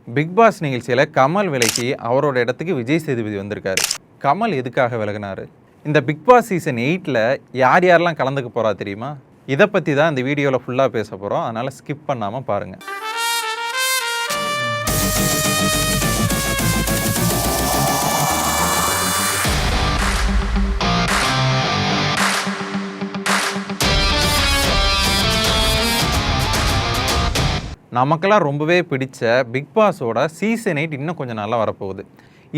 Big pass நிகழ்ச்சியில் கமல் விலகி அவரோட இடத்துக்கு விஜய் சேதுபதி வந்திருக்காரு. கமல் எதுக்காக விலகினார்? இந்த பிக் பாஸ் சீசன் 8ல் யார் யாரெல்லாம் கலந்துக்க போகிறா தெரியுமா? இதை பற்றி தான் இந்த வீடியோவில் ஃபுல்லாக பேச போகிறோம். அதனால் ஸ்கிப் பண்ணாமல் பாருங்கள். நமக்கெல்லாம் ரொம்பவே பிடிச்ச பிக் பாஸோட சீசன் 8 இன்னும் கொஞ்சம் நல்லா வரப்போகுது.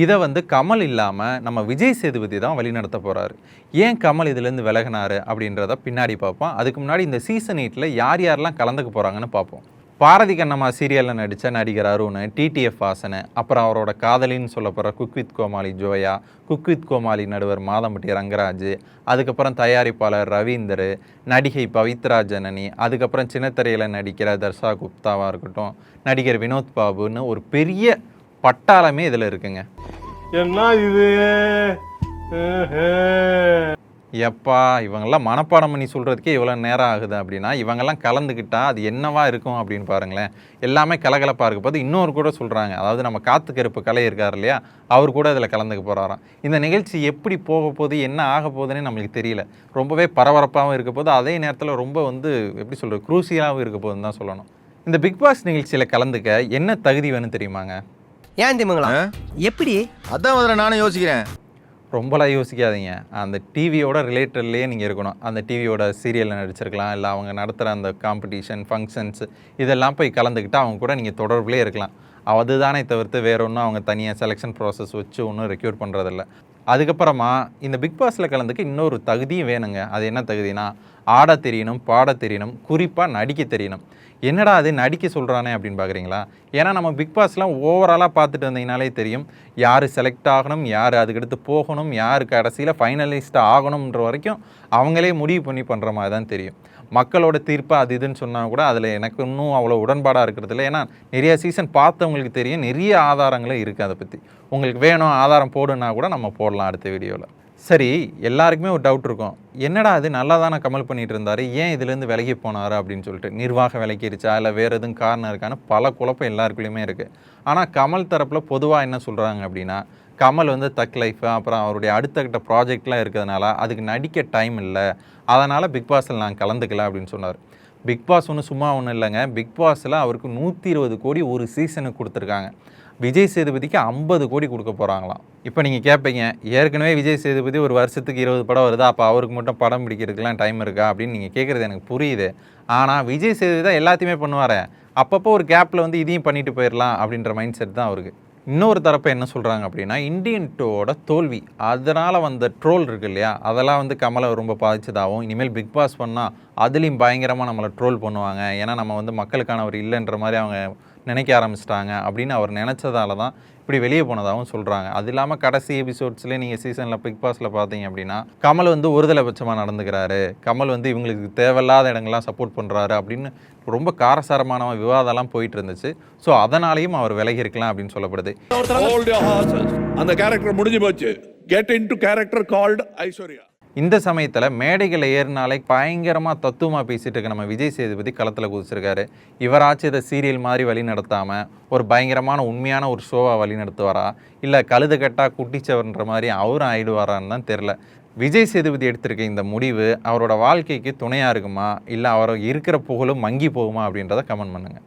இதை கமல் இல்லாமல் நம்ம விஜய் சேதுபதி தான் வழிநடத்த போகிறாரு. ஏன் கமல் இதுலேருந்து விலகினார் அப்படின்றத பின்னாடி பார்ப்போம். அதுக்கு முன்னாடி இந்த சீசன் 8ல் யார் யாரெல்லாம் கலந்துக்க போகிறாங்கன்னு பார்ப்போம். பாரதி கண்ணம்மா சீரியலில் நடித்த நடிகர் அருண், டிடிஎஃப் வாசன், அப்புறம் அவரோட காதலின்னு சொல்லப்படுற cook with Comali Joya, cook with Comali நடுவர் மாதம்பட்டி ரங்கராஜ், அதுக்கப்புறம் தயாரிப்பாளர் ரவீந்தர், நடிகை பவித்ரா ஜனனி, அதுக்கப்புறம் சின்னத்திரையில் நடிக்கிற தர்ஷா குப்தாவாக இருக்கட்டும், நடிகர் வினோத் பாபுன்னு ஒரு பெரிய பட்டாளமே இதில் இருக்குங்க. என்ன இது எப்பா இவங்கெல்லாம் மனப்பாடம் பண்ணி சொல்கிறதுக்கே இவ்வளோ நேரம் ஆகுது அப்படின்னா இவங்கெல்லாம் கலந்துக்கிட்டா அது என்னவா இருக்கும் அப்படின்னு பாருங்களேன். எல்லாமே கலகலப்பாக இருக்க போது இன்னொரு கூட சொல்கிறாங்க, அதாவது நம்ம காத்துக்கருப்பு கலை இருக்கார் இல்லையா, அவர் கூட இதில் கலந்துக்க போகிறாராம். இந்த நிகழ்ச்சி எப்படி போக போகுது, என்ன ஆக போகுதுன்னு நம்மளுக்கு தெரியல. ரொம்பவே பரபரப்பாகவும் இருக்க போது, அதே நேரத்தில் ரொம்ப எப்படி சொல்கிறது, குரூசியாகவும் இருக்க போகுதுன்னு தான் சொல்லணும். இந்த பிக் பாஸ் நிகழ்ச்சியில் கலந்துக்க என்ன தகுதி வேணும் தெரியுமாங்க? ஏன் தெரியுங்களா? எப்படி? அதான் முதல்ல நானும் யோசிக்கிறேன். ரொம்பலாம் யோசிக்காதீங்க. அந்த டிவியோட ரிலேட்டட்லேயே நீங்கள் இருக்கணும். அந்த டிவியோட சீரியலில் நடிச்சிருக்கலாம், இல்லை அவங்க நடத்துகிற அந்த காம்படிஷன் ஃபங்க்ஷன்ஸ் இதெல்லாம் போய் கலந்துக்கிட்டு அவங்க கூட நீங்கள் தொடர்புலேயே இருக்கலாம். அதுதானே தவிர்த்து வேற ஒன்றும் அவங்க தனியாக செலெக்ஷன் ப்ராசஸ் வச்சு ஒன்றும் ரெக்யூர் பண்ணுறதில்ல. அதுக்கப்புறமா இந்த பிக் பாஸில் கலந்துக்க இன்னொரு தகுதியும் வேணுங்க. அது என்ன தகுதினா, ஆட தெரியணும், பாட தெரியணும், குறிப்பாக நடிக்க தெரியணும். என்னடா அது நடிக்க சொல்கிறானே அப்படின்னு பார்க்குறீங்களா? ஏன்னா நம்ம பிக் பாஸ்லாம் ஓவராலாக பார்த்துட்டு வந்தீங்கனாலே தெரியும், யார் செலக்ட் ஆகணும், யார் அதுக்கடுத்து போகணும், யார் கடைசியில் ஃபைனலிஸ்ட் ஆகணுன்ற வரைக்கும் அவங்களே முடிவு பண்ணி பண்ணுற மாதிரி தான் தெரியும். மக்களோட தீர்ப்பு அது இதுன்னு சொன்னால் கூட அதில் எனக்கு இன்னும் அவ்வளோ உடன்பாடாக இருக்கிறது இல்லை. ஏன்னா நிறைய சீசன் பார்த்தவங்களுக்கு தெரியும், நிறைய ஆதாரங்களும் இருக்குது. அதை பற்றி உங்களுக்கு வேணும் ஆதாரம் போடுன்னா கூட நம்ம போடலாம் அடுத்த வீடியோவில். சரி, எல்லாருக்குமே ஒரு டவுட் இருக்கும், என்னடா அது நல்லா தானே கமல் பண்ணிகிட்டு இருந்தார், ஏன் இதுலேருந்து விலகி போனார் அப்படின்னு சொல்லிட்டு. நிர்வாகம் விலகிருச்சா இல்லை வேறு எதுவும் காரணம் இருக்கான்னு பல குழப்பம் எல்லாருக்குள்ளேயுமே இருக்குது. ஆனால் கமல் தரப்பில் பொதுவாக என்ன சொல்கிறாங்க அப்படின்னா, கமல் தக் லைஃப், அப்புறம் அவருடைய அடுத்த கட்ட ப்ராஜெக்ட்லாம் இருக்கிறதுனால அதுக்கு நடிக்க டைம் இல்லை, அதனால் பிக் பாஸில் நான் கலந்துக்கல அப்படின்னு சொன்னார். பிக் பாஸ் ஒன்றும் சும்மா ஒன்றும் இல்லைங்க. பிக் பாஸில் அவருக்கு 120 கோடி ஒரு சீசனுக்கு கொடுத்துருக்காங்க. விஜய் சேதுபதிக்கு 50 கோடி கொடுக்க போகிறாங்களாம். இப்போ நீங்கள் கேட்பீங்க, ஏற்கனவே விஜய் சேதுபதி ஒரு வருஷத்துக்கு 20 படம் வருதா, அப்போ அவருக்கு மட்டும் படம் பிடிக்கிறதுக்கெலாம் டைம் இருக்கா அப்படின்னு நீங்கள் கேட்குறது எனக்கு புரியுது. ஆனால் விஜய் சேதுபதி தான் எல்லாத்தையுமே பண்ணுவார். அப்பப்போ ஒரு கேப்பில் இதையும் பண்ணிட்டு போயிடலாம் அப்படின்ற மைண்ட் செட் தான் அவருக்கு. இன்னொரு தரப்பை என்ன சொல்கிறாங்க அப்படின்னா, இந்தியன் 2வோட தோல்வி, அதனால் வந்த ட்ரோல் இருக்குது இல்லையா, அதெல்லாம் கமலை ரொம்ப பாதிச்சதாகவும், இனிமேல் பிக் பாஸ் பண்ணால் அதுலேயும் பயங்கரமாக நம்மளை ட்ரோல் பண்ணுவாங்க, ஏன்னா நம்ம மக்களுக்கானவர் இல்லைன்ற மாதிரி அவங்க நினைக்க ஆரம்பிச்சிட்டாங்க அப்படின்னு அவர் நினச்சதால தான் இப்படி வெளியே போனதாகவும் சொல்கிறாங்க. அது இல்லாமல் கடைசி எபிசோட்ஸ்லேயே நீங்கள் சீசனில் பிக் பாஸில் பார்த்தீங்க அப்படின்னா, கமல் ஒருதலை பட்சமாக நடந்துக்கிறாரு, கமல் இவங்களுக்கு தேவையில்லாத இடங்கள்லாம் சப்போர்ட் பண்ணுறாரு அப்படின்னு ரொம்ப காரசாரமான விவாதம்லாம் போயிட்டு இருந்துச்சு. ஸோ அதனாலையும் அவர் விலகி இருக்கலாம் அப்படின்னு சொல்லப்படுது. அந்த கேரக்டர் முடிஞ்சு போச்சு. Get into character called Aishwarya. இந்த சமயத்தில் மேடைகளை ஏறினாலே பயங்கரமாக தத்துவமாக பேசிகிட்டு இருக்க நம்ம விஜய் சேதுபதி களத்தில் குதிச்சிருக்காரு. இவராச்சும் இதை சீரியல் மாதிரி வழி நடத்தாமல் ஒரு பயங்கரமான உண்மையான ஒரு ஷோவாக வழி நடத்துவாரா, இல்லை கழுது கட்டா குட்டிச்சவர்ன்ற மாதிரி அவரும் ஆயிடுவாரான்னு தான் தெரில. விஜய் சேதுபதி எடுத்திருக்க இந்த முடிவு அவரோட வாழ்க்கைக்கு துணையாக இருக்குமா, இல்லை அவர் இருக்கிற புகழும் மங்கி போகுமா அப்படின்றத கமெண்ட் பண்ணுங்கள்.